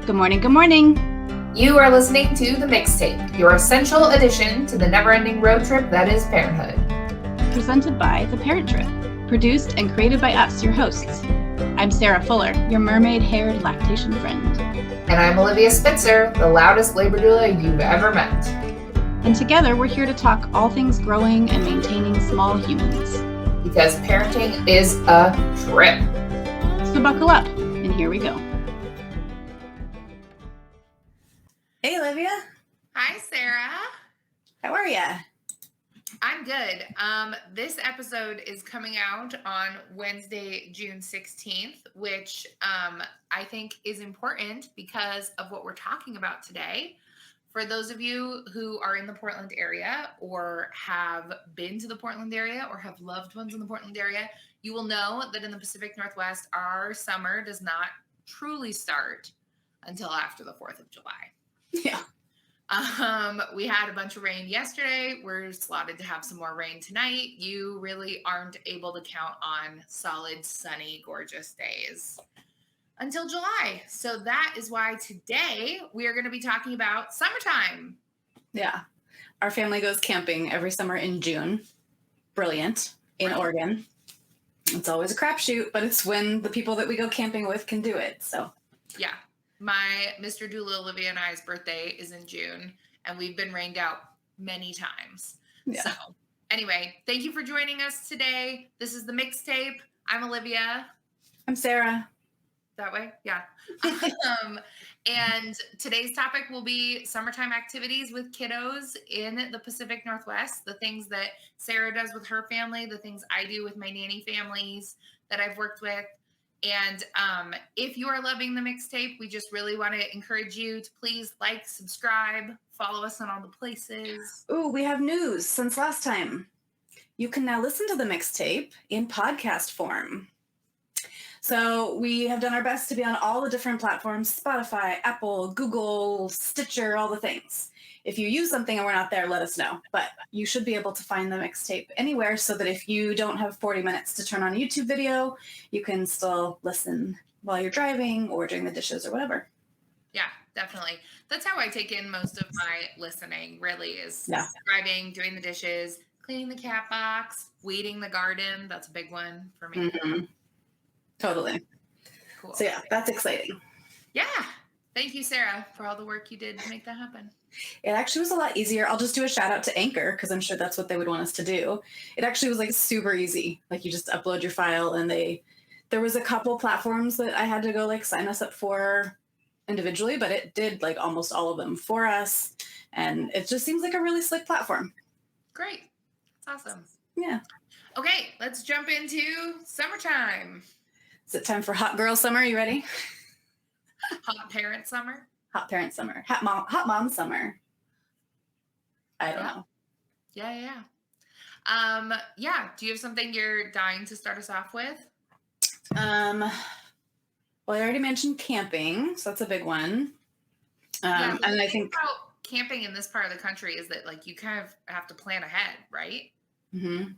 Good morning, good morning. You are listening to the MixTape, your essential addition to the never-ending road trip that is parenthood. Presented by The Parent Trip, produced and created by us, your hosts. I'm Sarah Fuller, your mermaid-haired lactation friend. And I'm Olivia Spitzer, the loudest labor doula you've ever met. And together we're here to talk all things growing and maintaining small humans. Because parenting is a trip. So buckle up, and here we go. Hey, Olivia. Hi, Sarah. How are ya? I'm good. This episode is coming out on Wednesday, June 16th, which I think is important because of what we're talking about today. For those of you who are in the Portland area or have been to the Portland area or have loved ones in the Portland area, you will know that in the Pacific Northwest, our summer does not truly start until after the 4th of July. Yeah. We had a bunch of rain yesterday. We're slotted to have some more rain tonight. You really aren't able to count on solid, sunny, gorgeous days until July. So that is why today we are going to be talking about summertime. Yeah. Our family goes camping every summer in June. Brilliant. In Oregon. It's always a crapshoot, but it's when the people that we go camping with can do it. So yeah. My Mr. Doula Olivia and I's birthday is in June, and we've been rained out many times. Yeah. So anyway, thank you for joining us today. This is the MixTape. I'm Olivia. I'm Sarah. That way? Yeah. And today's topic will be summertime activities with kiddos in the Pacific Northwest, the things that Sarah does with her family, the things I do with my nanny families that I've worked with. And if you are loving the MixTape, we just really want to encourage you to please like, subscribe, follow us on all the places. Ooh, we have news since last time. You can now listen to the MixTape in podcast form. So we have done our best to be on all the different platforms, Spotify, Apple, Google, Stitcher, all the things. If you use something and we're not there, let us know. But you should be able to find the MixTape anywhere so that if you don't have 40 minutes to turn on a YouTube video, you can still listen while you're driving or doing the dishes or whatever. Yeah, definitely. That's how I take in most of my listening, really, is driving, doing the dishes, cleaning the cat box, weeding the garden. That's a big one for me. Mm-hmm. Totally. Cool. So yeah, that's exciting. Yeah. Thank you, Sarah, for all the work you did to make that happen. It actually was a lot easier. I'll just do a shout out to Anchor because I'm sure that's what they would want us to do. It actually was like super easy. Like you just upload your file and there was a couple platforms that I had to go like sign us up for individually, but it did like almost all of them for us. And it just seems like a really slick platform. Great. That's awesome. Yeah. Okay, let's jump into summertime. Is it time for hot girl summer? You ready? Hot parent summer? Hot parent summer. Hot mom summer. I don't know. Yeah. Do you have something you're dying to start us off with? Well, I already mentioned camping, so that's a big one. And I think about camping in this part of the country is that like you kind of have to plan ahead, right? Mm-hmm.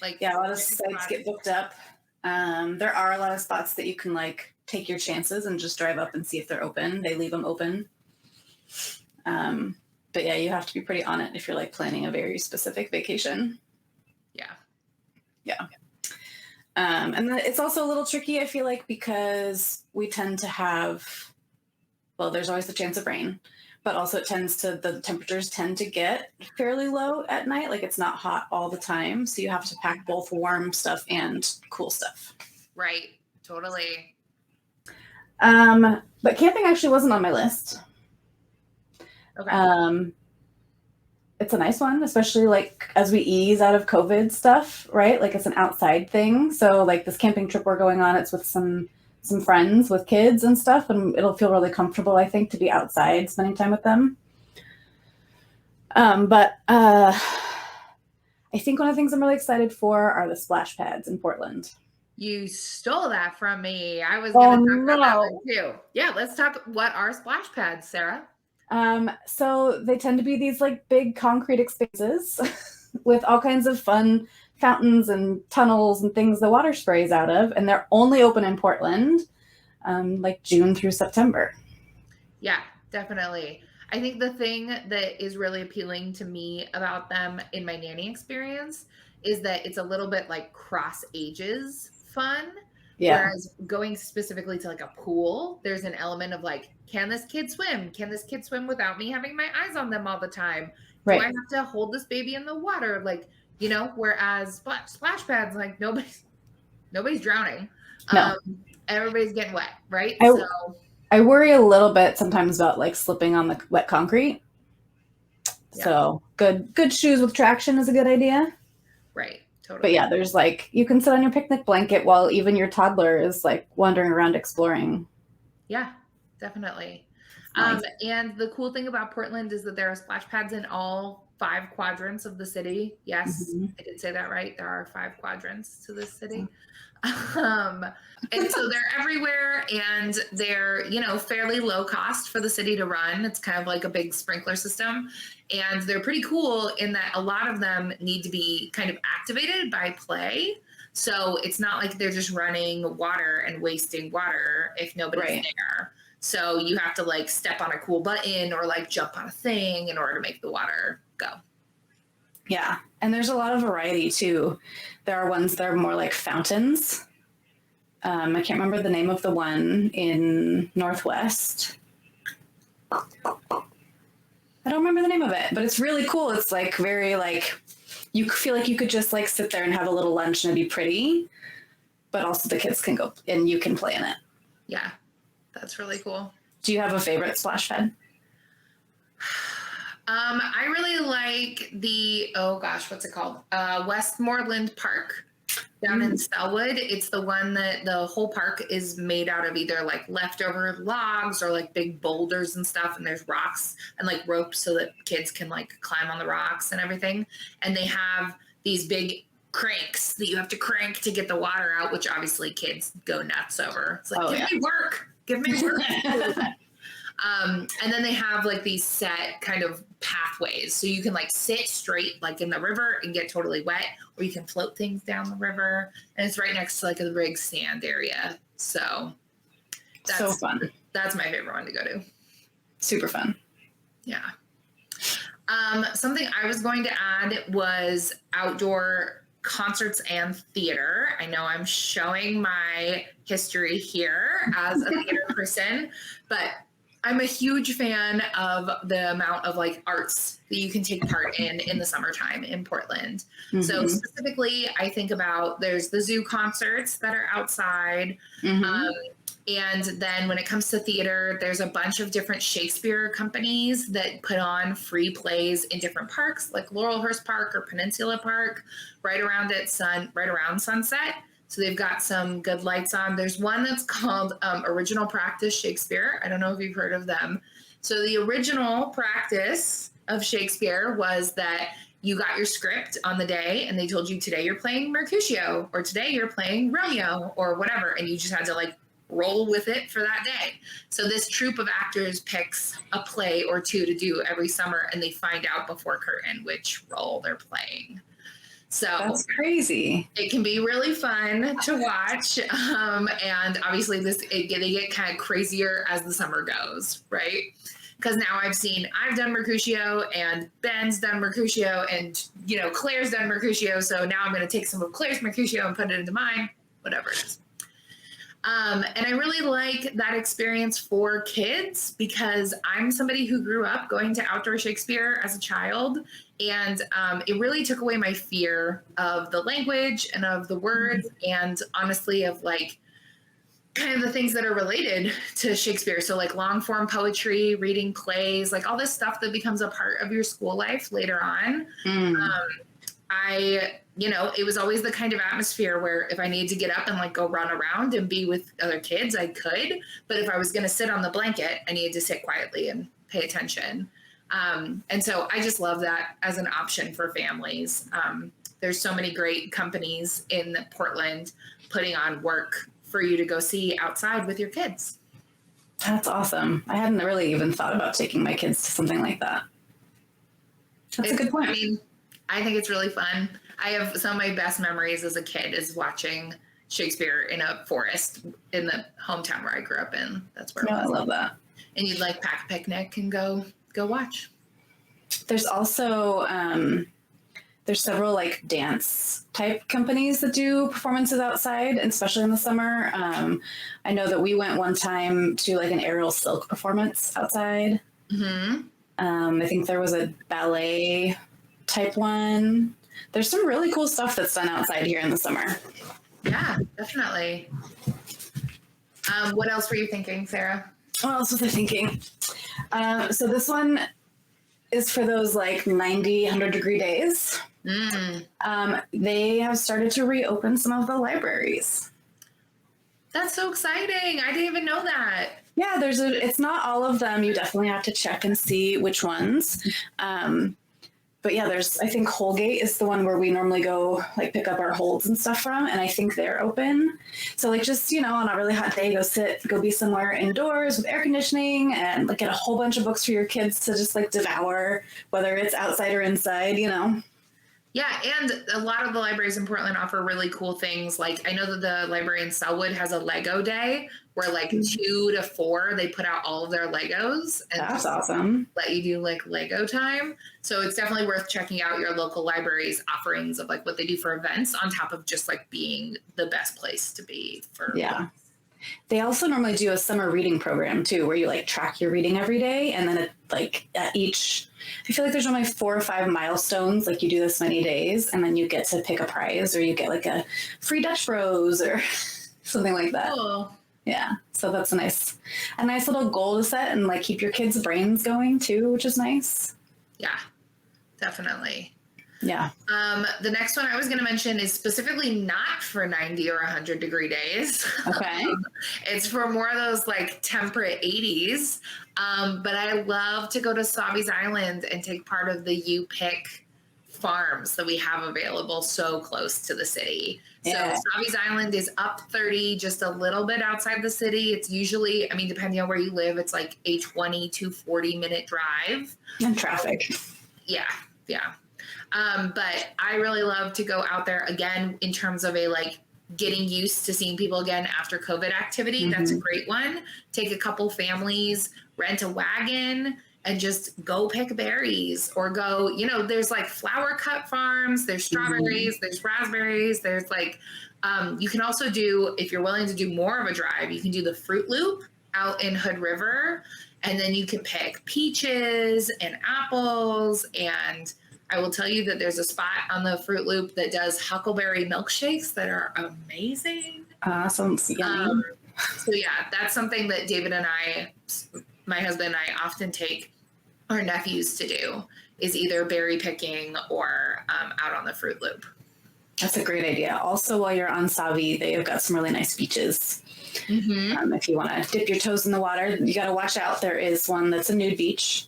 Like a lot of sites get booked up. There are a lot of spots that you can like take your chances and just drive up and see if they're open. They leave them open. But yeah, you have to be pretty on it if you're like planning a very specific vacation. Yeah. And then it's also a little tricky, I feel like, because we tend to have, well, there's always the chance of rain, but also the temperatures tend to get fairly low at night. Like it's not hot all the time. So you have to pack both warm stuff and cool stuff. Right. Totally. But camping actually wasn't on my list. Okay. It's a nice one, especially like as we ease out of COVID stuff, right? Like it's an outside thing. So like this camping trip we're going on, it's with some friends with kids and stuff, and it'll feel really comfortable, I think, to be outside spending time with them. But I think one of the things I'm really excited for are the splash pads in Portland. You stole that from me. I was going to talk about that one too. Yeah, let's talk. What are splash pads, Sarah? So they tend to be these like big concrete expanses with all kinds of fun fountains and tunnels and things the water sprays out of, and they're only open in Portland, like June through September. Yeah, definitely. I think the thing that is really appealing to me about them in my nanny experience is that it's a little bit like cross ages fun. Yeah. Whereas going specifically to like a pool, there's an element of like, can this kid swim? Can this kid swim without me having my eyes on them all the time? Do I Right. have to hold this baby in the water? Like, whereas splash pads, like nobody's drowning. No. Everybody's getting wet, right? I, So I worry a little bit sometimes about like slipping on the wet concrete. Yeah. So good shoes with traction is a good idea. right. Totally. But yeah, there's like, you can sit on your picnic blanket while even your toddler is like wandering around exploring. Yeah, definitely. Nice. And the cool thing about Portland is that there are splash pads in all 5 quadrants of the city. Yes, I did say that right. There are 5 quadrants to this city. And so they're everywhere, and they're, fairly low cost for the city to run. It's kind of like a big sprinkler system, and they're pretty cool in that a lot of them need to be kind of activated by play. So it's not like they're just running water and wasting water if nobody's there. So you have to like step on a cool button or like jump on a thing in order to make the water go. Yeah. And there's a lot of variety too. There are ones that are more like fountains. I can't remember the name of the one in Northwest. I don't remember the name of it, but it's really cool. It's like very like, you feel like you could just like sit there and have a little lunch and it'd be pretty, but also the kids can go and you can play in it. Yeah, that's really cool. Do you have a favorite splash pad? I really like what's it called? Westmoreland Park down in Selwood. It's the one that the whole park is made out of either like leftover logs or like big boulders and stuff. And there's rocks and like ropes so that kids can like climb on the rocks and everything. And they have these big cranks that you have to crank to get the water out, which obviously kids go nuts over. It's like, give me work. And then they have like these set kind of pathways. So you can like sit straight like in the river and get totally wet, or you can float things down the river. And it's right next to like a rig sand area. So that's so fun. That's my favorite one to go to. Super fun. Yeah. Something I was going to add was outdoor concerts and theater. I know I'm showing my history here as a theater person, but I'm a huge fan of the amount of like arts that you can take part in the summertime in Portland. Mm-hmm. So specifically, I think about there's the zoo concerts that are outside. Mm-hmm. And then when it comes to theater, there's a bunch of different Shakespeare companies that put on free plays in different parks, like Laurelhurst Park or Peninsula Park, right around sunset. So they've got some good lights on. There's one that's called Original Practice Shakespeare. I don't know if you've heard of them. So the original practice of Shakespeare was that you got your script on the day and they told you today you're playing Mercutio or today you're playing Romeo or whatever. And you just had to like roll with it for that day. So this troupe of actors picks a play or two to do every summer, and they find out before curtain which role they're playing. So that's crazy. It can be really fun to watch. And obviously they get kind of crazier as the summer goes, right? Because now I've done Mercutio and Ben's done Mercutio and, Claire's done Mercutio. So now I'm going to take some of Claire's Mercutio and put it into mine, whatever it is. And I really like that experience for kids because I'm somebody who grew up going to outdoor Shakespeare as a child. And it really took away my fear of the language and of the words and honestly of like kind of the things that are related to Shakespeare. So like long form poetry, reading plays, like all this stuff that becomes a part of your school life later on. It was always the kind of atmosphere where if I needed to get up and like go run around and be with other kids, I could. But if I was going to sit on the blanket, I needed to sit quietly and pay attention. And so I just love that as an option for families. There's so many great companies in Portland putting on work for you to go see outside with your kids. That's awesome. I hadn't really even thought about taking my kids to something like that. That's a good point. I mean, I think it's really fun. I have some of my best memories as a kid is watching Shakespeare in a forest in the hometown where I grew up in. That's where I love that. and you'd like pack a picnic and go watch. There's also there's several like dance type companies that do performances outside, especially in the summer. I know that we went one time to like an aerial silk performance outside. Mm-hmm. I think there was a ballet type one. There's some really cool stuff that's done outside here in the summer. Yeah, definitely. What else were you thinking, Sarah? What else was I thinking? So this one is for those like 90, 100-degree days. They have started to reopen some of the libraries. That's so exciting. I didn't even know that. Yeah, it's not all of them. You definitely have to check and see which ones. But yeah, I think Holgate is the one where we normally go like pick up our holds and stuff from. And I think they're open. So like just, on a really hot day, go be somewhere indoors with air conditioning and like get a whole bunch of books for your kids to just like devour, whether it's outside or inside, Yeah, and a lot of the libraries in Portland offer really cool things. Like I know that the library in Selwood has a Lego day where like 2 to 4, they put out all of their Legos. And that's awesome. Let you do like Lego time. So it's definitely worth checking out your local library's offerings of like what they do for events on top of just like being the best place to be for. Yeah. They also normally do a summer reading program too, where you like track your reading every day. And then at each, I feel like there's only 4 or 5 milestones. Like you do this many days and then you get to pick a prize or you get like a free Dutch Bros or something like that. Cool. Yeah. So that's a nice little goal to set and like keep your kids' brains going too, which is nice. Yeah, definitely. Yeah. The next one I was going to mention is specifically not for 90 or 100-degree days. Okay. It's for more of those like temperate 80s. But I love to go to Savi's Island and take part of the You Pick farms that we have available so close to the city. Yeah. So Savi's Island is up 30, just a little bit outside the city. It's usually, depending on where you live, it's like a 20 to 40-minute drive. And traffic. Yeah. But I really love to go out there again in terms of getting used to seeing people again after COVID activity. Mm-hmm. That's a great one. Take a couple families, rent a wagon, and just go pick berries or go, there's like flower cut farms, there's strawberries, there's raspberries, there's you can also do, if you're willing to do more of a drive, you can do the Fruit Loop out in Hood River, and then you can pick peaches and apples. And I will tell you that there's a spot on the Fruit Loop that does huckleberry milkshakes that are amazing. Sounds yummy. So yeah, that's something that David and my husband and I often take our nephews to do, is either berry picking or out on the Fruit Loop. That's a great idea. Also, while you're on Savi, they have got some really nice beaches. Mm-hmm. If you want to dip your toes in the water, you got to watch out. There is one that's a nude beach,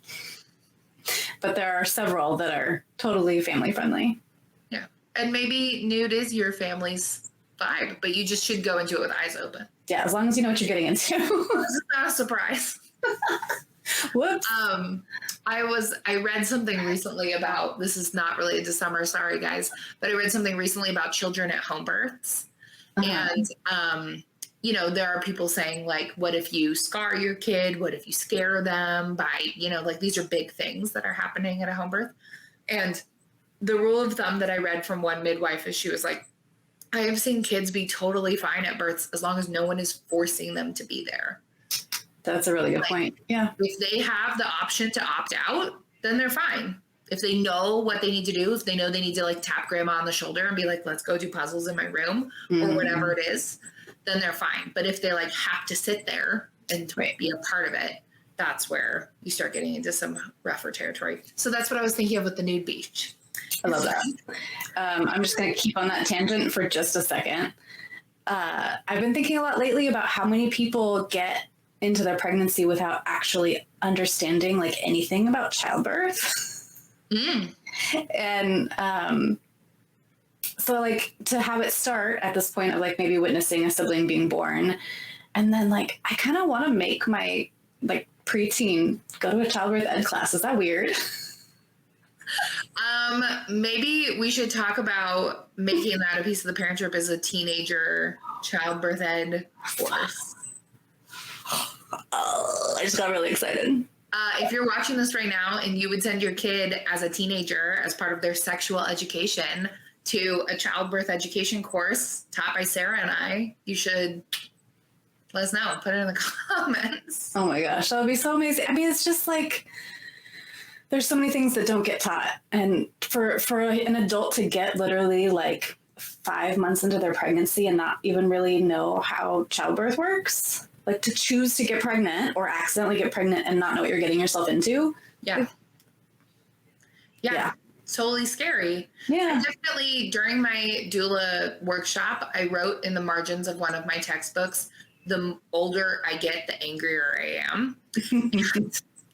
but there are several that are totally family friendly. Yeah. And maybe nude is your family's vibe, but you just should go into it with eyes open. Yeah, as long as you know what you're getting into. This is not a surprise. Whoops. I read something recently about, this is not related to summer, sorry guys, but I read something recently about children at home births. Uh-huh. And, there are people saying what if you scar your kid? What if you scare them by, these are big things that are happening at a home birth. And the rule of thumb that I read from one midwife is she was like, I have seen kids be totally fine at births as long as no one is forcing them to be there. That's a really good point. Yeah. If they have the option to opt out, then they're fine. If they know what they need to do, if they know they need to tap grandma on the shoulder and be like, let's go do puzzles in my room or whatever it is, then they're fine. But if they have to sit there and be a part of it, that's where you start getting into some rougher territory. So that's what I was thinking of with the nude beach. I love that. I'm just going to keep on that tangent for just a second. I've been thinking a lot lately about how many people get into their pregnancy without actually understanding anything about childbirth. And so to have it start at this point of maybe witnessing a sibling being born, and then I kind of want to make my preteen go to a childbirth ed class. Is that weird? Maybe we should talk about making that a piece of the parent trip as a teenager childbirth ed course. I just got really excited. If you're watching this right now and you would send your kid as a teenager as part of their sexual education to a childbirth education course taught by Sarah and I, you should let us know. Put it in the comments. Oh my gosh, that would be so amazing. I mean, it's just like, there's so many things that don't get taught. And for an adult to get literally like 5 months into their pregnancy and not even really know how childbirth works, like to choose to get pregnant or accidentally get pregnant and not know what you're getting yourself into. Yeah. Totally scary. Yeah. And definitely during my doula workshop, I wrote in the margins of one of my textbooks, the older I get, the angrier I am.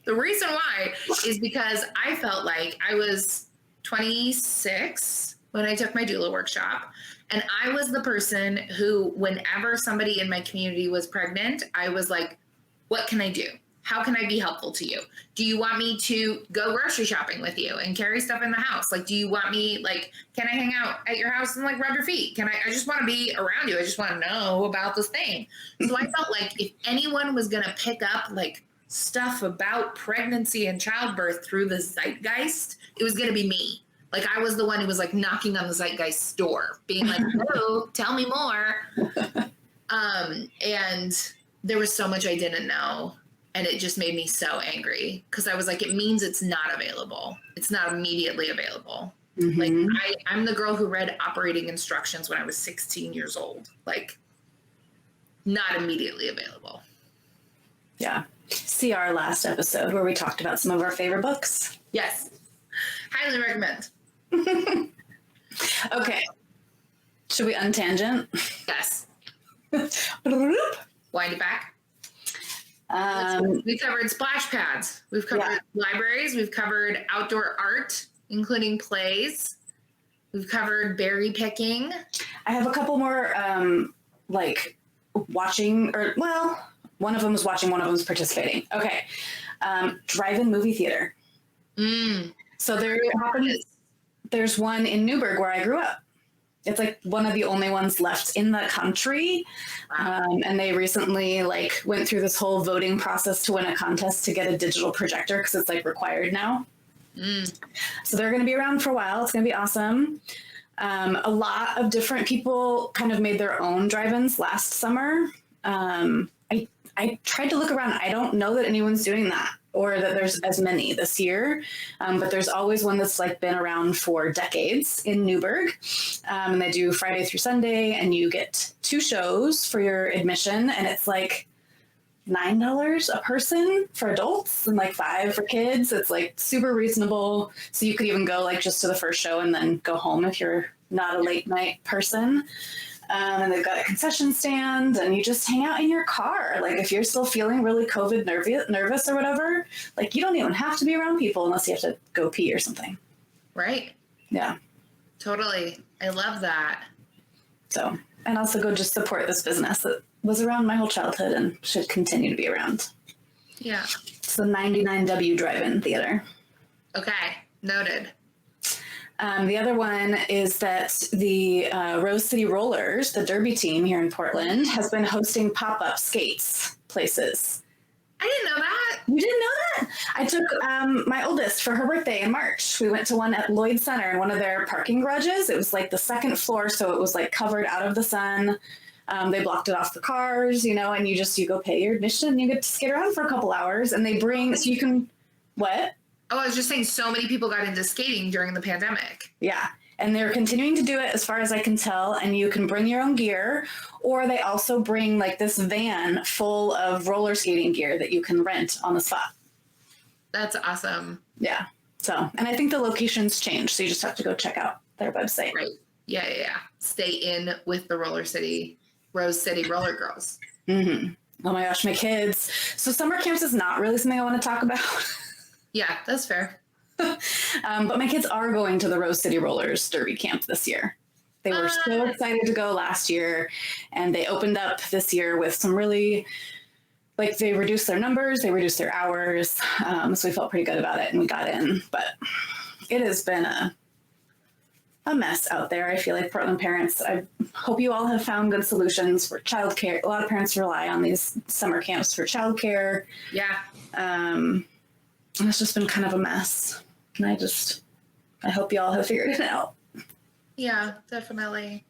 The reason why is because I felt like I was 26 when I took my doula workshop. And I was the person who, whenever somebody in my community was pregnant, I was like, what can I do? How can I be helpful to you? Do you want me to go grocery shopping with you and carry stuff in the house? Like, do you want me, like, can I hang out at your house and like rub your feet? I just want to be around you. I just want to know about this thing. So I felt like if anyone was going to pick up like stuff about pregnancy and childbirth through the zeitgeist, it was going to be me. Like, I was the one who was like knocking on the zeitgeist door being like, hello, tell me more. And there was so much I didn't know. And it just made me so angry because I was like, it means it's not available. It's not immediately available. Mm-hmm. Like I'm the girl who read operating instructions when I was 16 years old. Like, not immediately available. Yeah. See our last episode where we talked about some of our favorite books. Yes. Highly recommend. Okay. Should we untangent? Yes. Wind it back. We covered splash pads. We've covered libraries. We've covered outdoor art, including plays. We've covered berry picking. I have a couple more, like watching, or well, one of them was watching, one of them was participating. Okay. Drive-in movie theater. So there's one in Newburgh where I grew up. It's like one of the only ones left in the country. And they recently like went through this whole voting process to win a contest to get a digital projector because it's like required now. So they're going to be around for a while. It's going to be awesome. A lot of different people kind of made their own drive-ins last summer. I tried to look around. I don't know that anyone's doing that or that there's as many this year. But there's always one that's like been around for decades in Newburgh. And they do Friday through Sunday and you get 2 shows for your admission. And it's like $9 a person for adults and like $5 for kids. It's like super reasonable. So you could even go like just to the first show and then go home if you're not a late night person. And they've got a concession stand and you just hang out in your car. Like if you're still feeling really COVID nervous or whatever, like you don't even have to be around people unless you have to go pee or something. Right. Yeah. Totally. I love that. So, and also go just support this business that was around my whole childhood and should continue to be around. Yeah. It's the 99W Drive-In Theater. Okay. Noted. The other one is that the Rose City Rollers, the derby team here in Portland, has been hosting pop-up skates places. I didn't know that. You didn't know that? I took my oldest for her birthday in March. We went to one at Lloyd Center in one of their parking garages. It was like the second floor, so it was like covered out of the sun. They blocked it off the cars, you know, and you go pay your admission and you get to skate around for a couple hours. And they bring, so you can, what? Oh, I was just saying so many people got into skating during the pandemic. Yeah. And they're continuing to do it as far as I can tell. And you can bring your own gear, or they also bring like this van full of roller skating gear that you can rent on the spot. That's awesome. Yeah. So, and I think the locations change. So you just have to go check out their website. Right. Yeah. Stay in with the Rose City Roller Girls. Mm-hmm. Oh my gosh, my kids. So summer camps is not really something I want to talk about. Yeah, that's fair. But my kids are going to the Rose City Rollers Derby Camp this year. They were so excited to go last year, and they opened up this year with some really, like, they reduced their numbers, they reduced their hours, so we felt pretty good about it, and we got in. But it has been a mess out there. I feel like Portland parents, I hope you all have found good solutions for childcare. A lot of parents rely on these summer camps for childcare. Yeah. And it's just been kind of a mess. And I hope you all have figured it out. Yeah, definitely.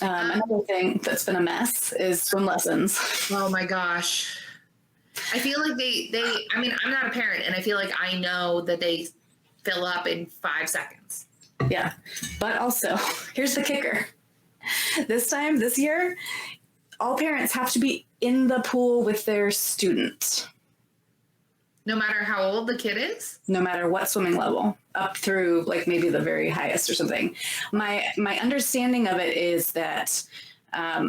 Another thing that's been a mess is swim lessons. Oh my gosh. I feel like I mean, I'm not a parent, and I feel like I know that they fill up in 5 seconds. Yeah. But also, here's the kicker. This year, all parents have to be in the pool with their student. No matter how old the kid is? No matter what swimming level, up through like maybe the very highest or something. My understanding of it is that I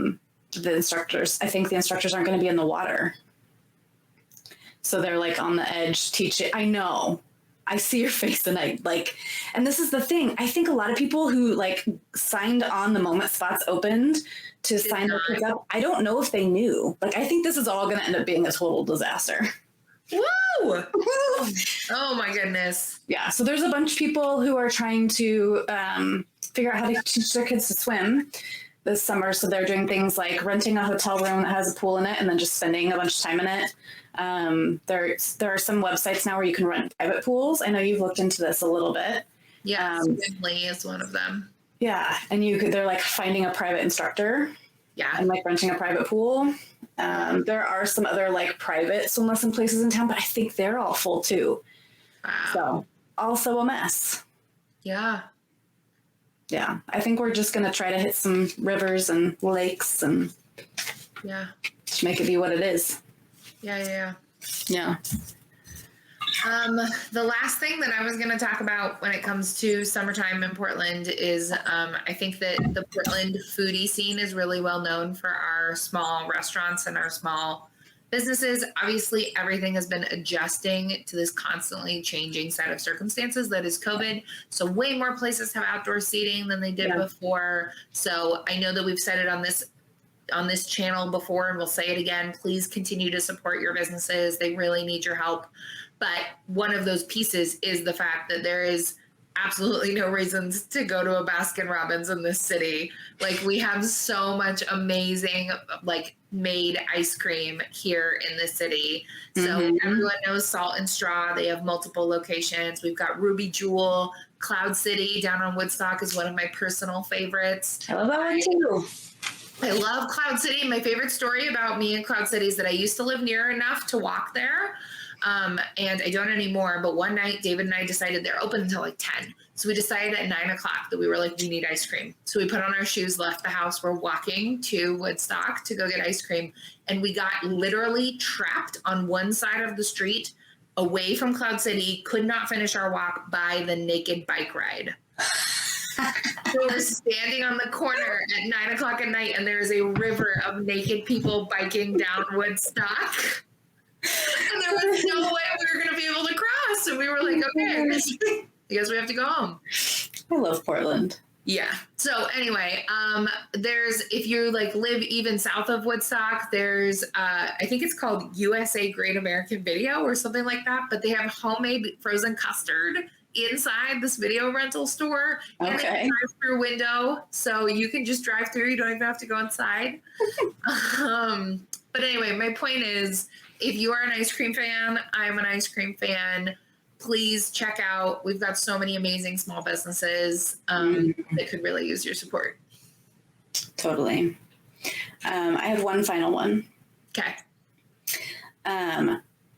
think the instructors aren't going to be in the water. So they're like on the edge teaching. I know. I see your face and and this is the thing. I think a lot of people who like signed on the moment spots opened to sign their kids up, I don't know if they knew. Like, I think this is all going to end up being a total disaster. Woo! Oh my goodness. Yeah. So there's a bunch of people who are trying to figure out how to teach their kids to swim this summer. So they're doing things like renting a hotel room that has a pool in it and then just spending a bunch of time in it. There are some websites now where you can rent private pools. I know you've looked into this a little bit. Yeah, Swimly is one of them. Yeah, and they're like finding a private instructor. Yeah, and like renting a private pool. There are some other like private swim lesson places in town, but I think they're all full too. Wow. So also a mess. Yeah. Yeah, I think we're just gonna try to hit some rivers and lakes and just make it be what it is. Yeah. Yeah. The last thing that I was going to talk about when it comes to summertime in Portland is I think that the Portland foodie scene is really well known for our small restaurants and our small businesses. Obviously, everything has been adjusting to this constantly changing set of circumstances that is COVID. So way more places have outdoor seating than they did before. So I know that we've said it on this channel before, and we'll say it again. Please continue to support your businesses. They really need your help. But one of those pieces is the fact that there is absolutely no reasons to go to a Baskin Robbins in this city. Like, we have so much amazing, like, made ice cream here in the city. So everyone knows Salt and Straw. They have multiple locations. We've got Ruby Jewel. Cloud City down on Woodstock is one of my personal favorites. I love that one too. I love Cloud City. My favorite story about me and Cloud City is that I used to live near enough to walk there. And I don't anymore, but one night David and I decided they're open until like 10. So we decided at 9 o'clock that we were like, we need ice cream. So we put on our shoes, left the house. We're walking to Woodstock to go get ice cream. And we got literally trapped on one side of the street away from Cloud City, could not finish our walk by the naked bike ride. So we're standing on the corner at 9 o'clock at night, and there's a river of naked people biking down Woodstock. And there was no way we were going to be able to cross. And we were like, okay, I guess we have to go home. I love Portland. Yeah. So anyway, if you like live even south of Woodstock, there's, I think it's called USA Great American Video or something like that, but they have homemade frozen custard inside this video rental store. Okay. And a drive-through window. So you can just drive through. You don't even have to go inside. But anyway, my point is, if you are an ice cream fan, I'm an ice cream fan, please check out. We've got so many amazing small businesses that could really use your support. Totally. I have one final one. Okay.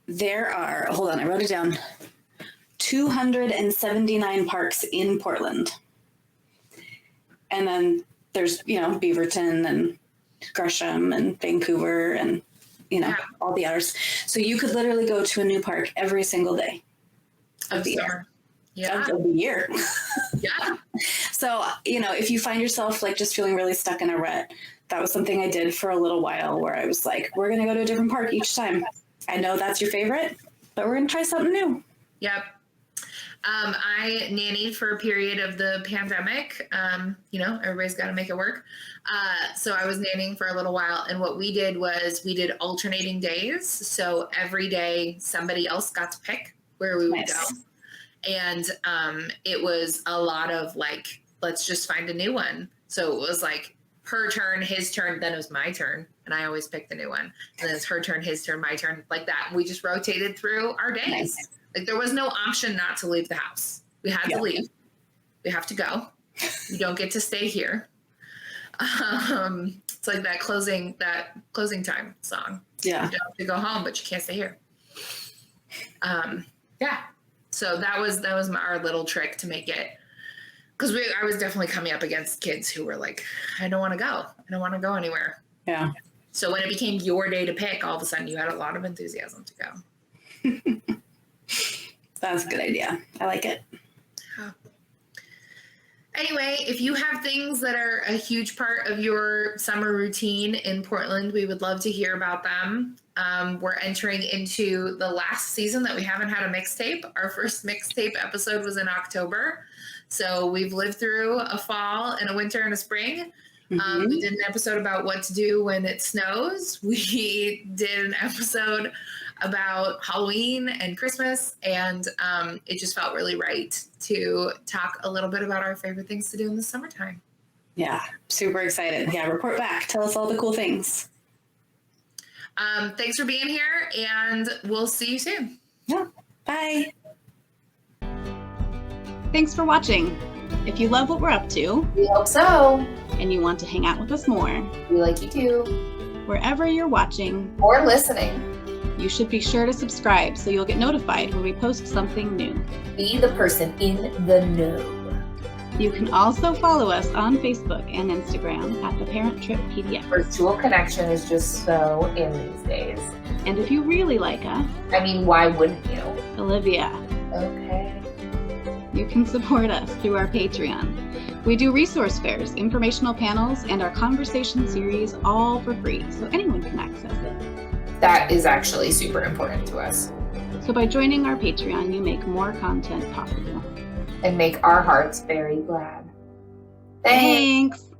There are, hold on, I wrote it down, 279 parks in Portland. And then there's, Beaverton and Gresham and Vancouver and, all the others. So you could literally go to a new park every single day of the year. Yeah. Of the year. Yeah. So, if you find yourself like just feeling really stuck in a rut, that was something I did for a little while where I was like, we're going to go to a different park each time. I know that's your favorite, but we're going to try something new. Yep. I nannied for a period of the pandemic. Everybody's got to make it work. So I was nannying for a little while. And what we did was we did alternating days. So every day somebody else got to pick where we would go. And it was a lot of like, let's just find a new one. So it was like her turn, his turn, then it was my turn. And I always picked the new one. And then it's her turn, his turn, my turn, like that. And we just rotated through our days. Nice. Like there was no option not to leave the house. We had to leave. We have to go. You don't get to stay here. It's like that closing time song. Yeah. You don't have to go home, but you can't stay here. Yeah. So that was our little trick to make it, because I was definitely coming up against kids who were like, I don't want to go. I don't want to go anywhere. Yeah. So when it became your day to pick, all of a sudden you had a lot of enthusiasm to go. That's a good idea. I like it. Anyway, if you have things that are a huge part of your summer routine in Portland, we would love to hear about them. We're entering into the last season that we haven't had a mixtape. Our first mixtape episode was in October. So we've lived through a fall and a winter and a spring. We did an episode about what to do when it snows. We did an episode about Halloween and Christmas, and it just felt really right to talk a little bit about our favorite things to do in the summertime. Yeah, super excited. Yeah, report back. Tell us all the cool things. Thanks for being here, and we'll see you soon. Yeah, bye. Thanks for watching. If you love what we're up to, We hope so. and you want to hang out with us more, We like you too. wherever you're watching, Or listening. you should be sure to subscribe so you'll get notified when we post something new. Be the person in the know. You can also follow us on Facebook and Instagram at The Parent Trip PDF. Virtual connection is just so in these days. And if you really like us, I mean, why wouldn't you? Olivia, Okay. you can support us through our Patreon. We do resource fairs, informational panels, and our conversation series all for free, so anyone can access it. That is actually super important to us. So by joining our Patreon, you make more content possible. And make our hearts very glad. Thanks. Thanks!